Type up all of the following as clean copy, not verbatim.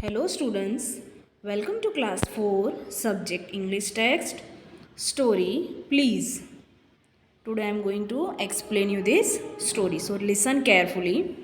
Hello students, welcome to class 4 subject English text story please. Today I am going to explain you this story, so listen carefully.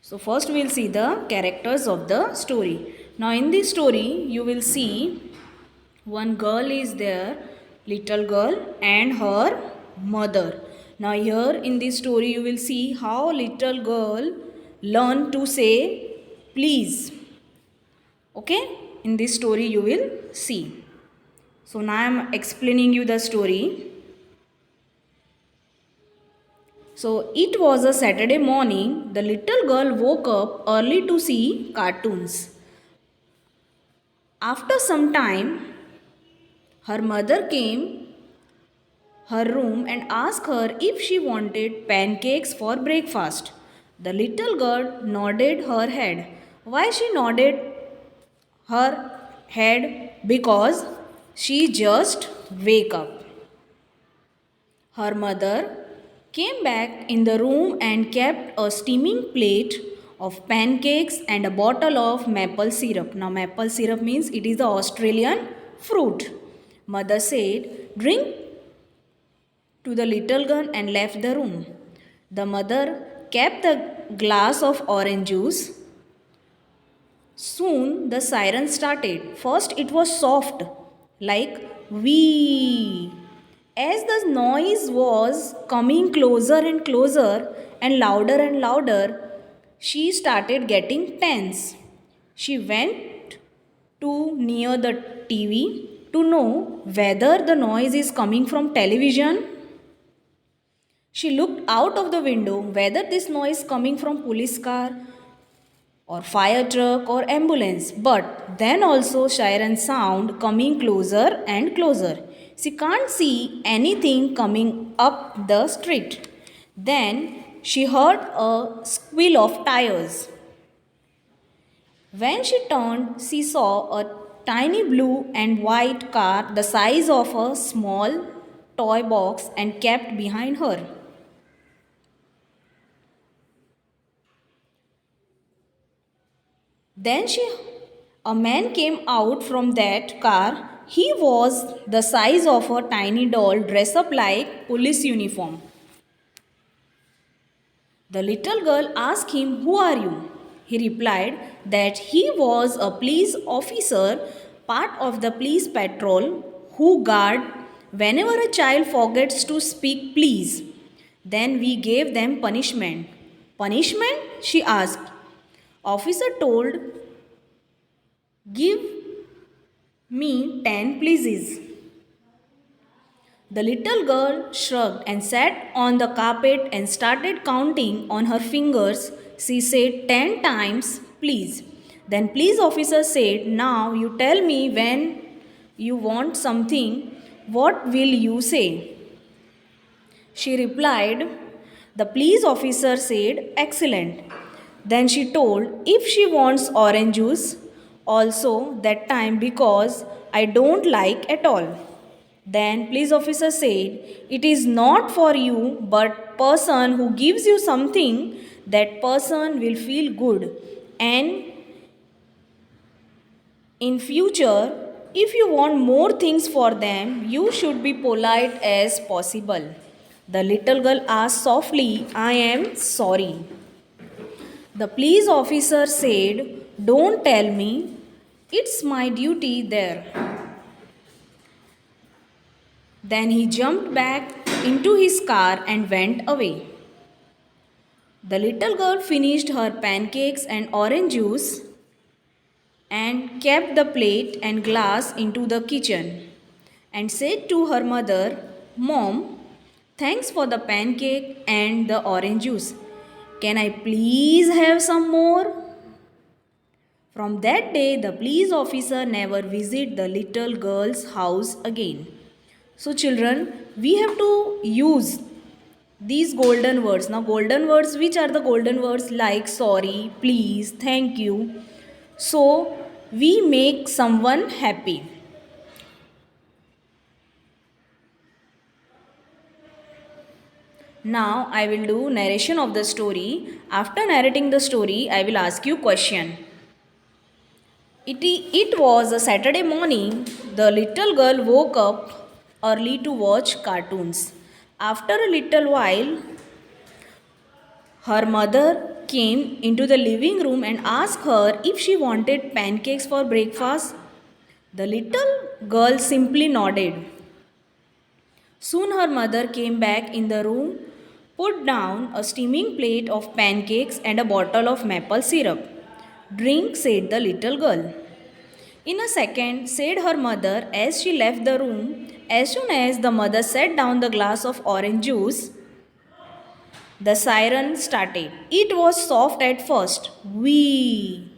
So first we will see the characters of the story. Now in this story you will see one girl is there, little girl and her mother. Now here in this story you will see how little girl learn to say please. Okay, in this story you will see. So now I am explaining you the story. So it was a Saturday morning. The little girl woke up early to see cartoons. After some time, her mother came her room and asked her if she wanted pancakes for breakfast. The little girl nodded her head. Why she nodded her head? Because she just wake up. Her mother came back in the room and kept a steaming plate of pancakes and a bottle of maple syrup. Now maple syrup means it is the Australian fruit. Mother said, "Drink," to the little girl and left the room. The mother kept the glass of orange juice. Soon the siren started. First it was soft, like wee. As the noise was coming closer and closer and louder, she started getting tense. She went to near the TV to know whether the noise is coming from television. She looked out of the window whether this noise coming from police car or fire truck or ambulance, but then also siren sound coming closer and closer. She can't see anything coming up the street. Then she heard a squeal of tires. When she turned, she saw a tiny blue and white car the size of a small toy box and kept behind her. Then a man came out from that car. He was the size of a tiny doll dressed up like police uniform. The little girl asked him, "Who are you?" He replied that he was a police officer, part of the police patrol, who guard whenever a child forgets to speak please. Then we gave them punishment. Punishment? She asked. Officer told, "Give me 10 pleases." The little girl shrugged and sat on the carpet and started counting on her fingers. She said 10 times, "Please." Then police officer said, "Now you tell me when you want something, what will you say?" She replied. The police officer said, "Excellent." Then she told if she wants orange juice also that time because I don't like at all. Then police officer said, "It is not for you, but person who gives you something, that person will feel good, and in future if you want more things for them, you should be polite as possible." The little girl asked softly, "I am sorry." The police officer said, "Don't tell me. It's my duty there." Then he jumped back into his car and went away. The little girl finished her pancakes and orange juice and kept the plate and glass into the kitchen and said to her mother, "Mom, thanks for the pancake and the orange juice. Can I please have some more?" From that day, the police officer never visited the little girl's house again. So, children, we have to use these golden words. Now, golden words, which are the golden words? Like sorry, please, thank you. So, we make someone happy. Now, I will do narration of the story. After narrating the story, I will ask you question. It was a Saturday morning. The little girl woke up early to watch cartoons. After a little while, her mother came into the living room and asked her if she wanted pancakes for breakfast. The little girl simply nodded. Soon her mother came back in the room, put down a steaming plate of pancakes and a bottle of maple syrup. Drink, said the little girl. In a second, said her mother as she left the room. As soon as the mother set down the glass of orange juice, the siren started. It was soft at first. Wee!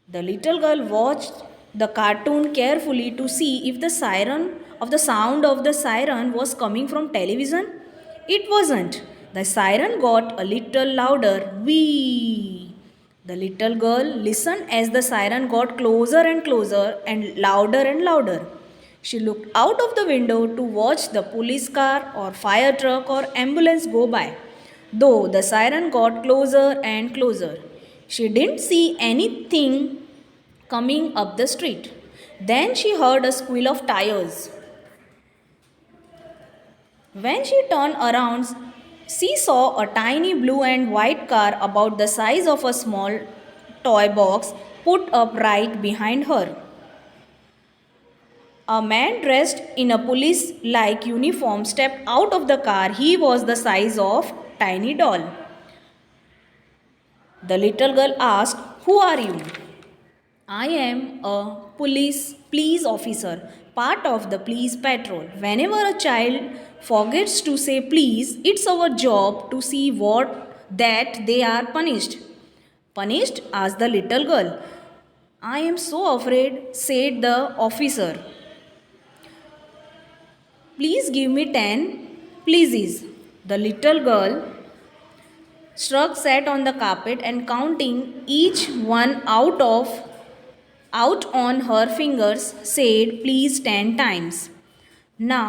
The little girl watched the cartoon carefully to see if the sound of the siren was coming from television. It wasn't. The siren got a little louder. Wee! The little girl listened as the siren got closer and closer and louder. She looked out of the window to watch the police car or fire truck or ambulance go by. Though the siren got closer and closer, she didn't see anything coming up the street. Then she heard a squeal of tires. When she turned around, she saw a tiny blue and white car about the size of a small toy box put up right behind her. A man dressed in a police like uniform stepped out of the car. He was the size of tiny doll. The little girl asked, "Who are you?" "I am a police officer, part of the police patrol. Whenever a child forgets to say please, it's our job to see what that they are punished." "Punished?" asked the little girl. "I am so afraid," said the officer. "Please give me 10 pleases." The little girl Strug sat on the carpet and counting each one out on her fingers said please 10 times. "Now,"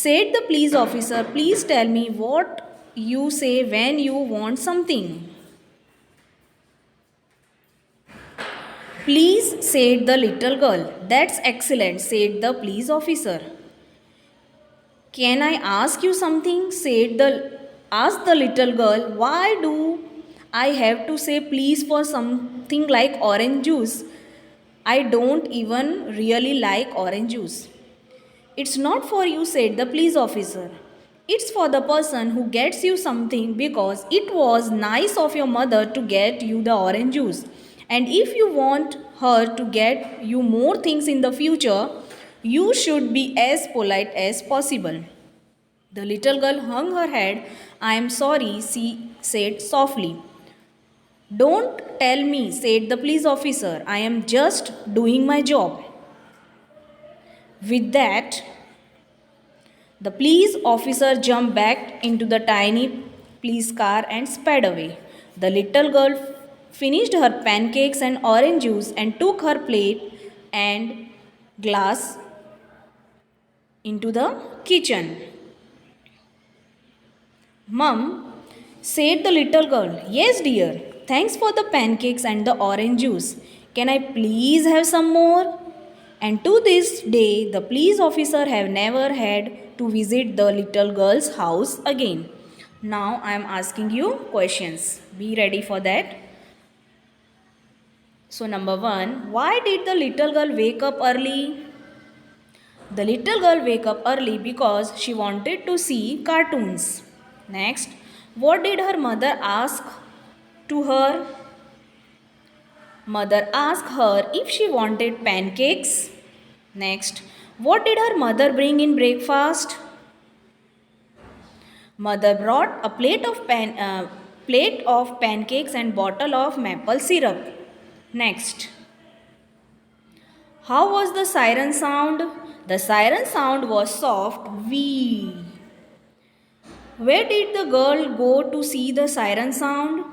said the police officer, "please tell me what you say when you want something." "Please," said the little girl. "That's excellent," said the police officer. "Can I ask you something?" asked the little girl. "Why do I have to say please for something like orange juice? I don't even really like orange juice." "It's not for you," said the police officer. "It's for the person who gets you something because it was nice of your mother to get you the orange juice. And if you want her to get you more things in the future, you should be as polite as possible." The little girl hung her head. "I am sorry," she said softly. "Don't tell me," said the police officer. "I am just doing my job." With that, the police officer jumped back into the tiny police car and sped away. The little girl finished her pancakes and orange juice and took her plate and glass into the kitchen. "Mum," said the little girl. "Yes, dear. Thanks for the pancakes and the orange juice. Can I please have some more?" And to this day, the police officer have never had to visit the little girl's house again. Now I am asking you questions. Be ready for that. So number 1, why did the little girl wake up early? The little girl wake up early because she wanted to see cartoons. Next, what did her mother ask to her? Mother asked her if she wanted pancakes. Next, what did her mother bring in breakfast? Mother brought a plate of pancakes and bottle of maple syrup. Next, how was the siren sound? The siren sound was soft wee. Where did the girl go to see the siren sound?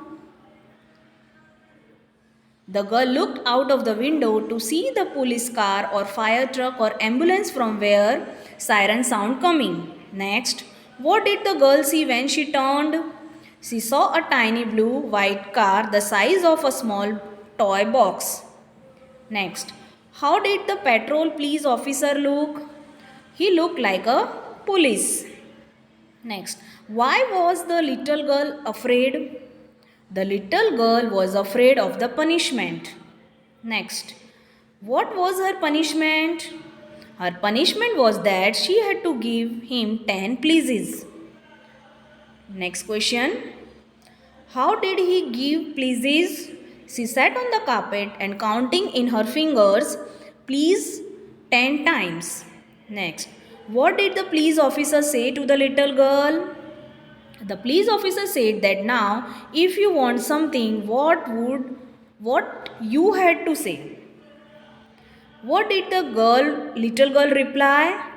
The girl looked out of the window to see the police car or fire truck or ambulance from where siren sound coming. Next, what did the girl see when she turned? She saw a tiny blue white car the size of a small toy box. Next, How did the patrol police officer look? He looked like a police. Next, why was the little girl afraid? The little girl was afraid of the punishment. Next, what was her punishment? Her punishment was that she had to give him 10 pleases. Next question, how did he give pleases? She sat on the carpet and counting in her fingers, please 10 times. Next, what did the police officer say to the little girl? The police officer said that now if you want something, what you had to say? What did the little girl reply?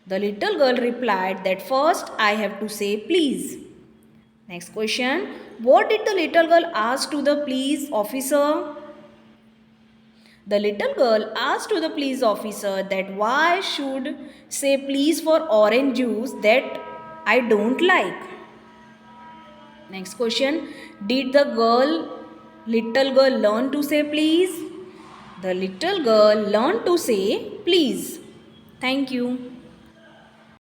The little girl replied that first I have to say please. Next question, what did the little girl ask to the police officer? The little girl asked to the police officer that why should say please for orange juice that I don't like. Next question, did the little girl learn to say please? The little girl learned to say please. Thank you.